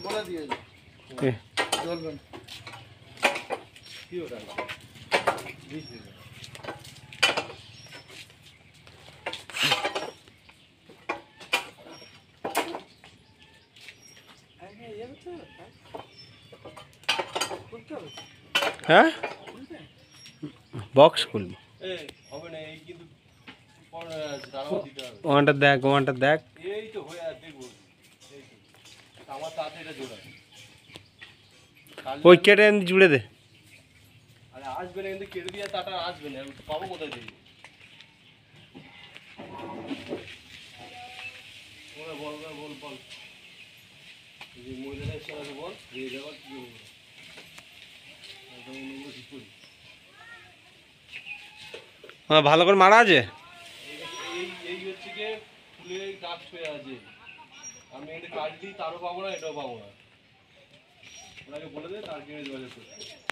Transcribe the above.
বলে দিয়ে চলবেন কি ওটা হ্যাঁ বক্স খুলবো হবে না এই কিন্তু ওয়ানটা দেখ ওয়ানটা দেখ এই তো হয়ে আর দেখবো আমার তাতে এটা জোড়া ওই কেটে জুড়ে দে আরে আসবে না কিন্তু কেটে দিয়ে তাটা আসবে না পাবো কোথায় দেখবো বল বল বল যে মহিলাদের সাথে বল দিয়ে যাওয়ার কি হবে ভালো করে মারা আছে এই হচ্ছে গিয়ে ফুলে গাছ হয়ে আছে আমি এটা কাটলি তারও পাবো না এটাও পাবো না ওনাকে বলে দে তার কিনে যোগাযোগ করতে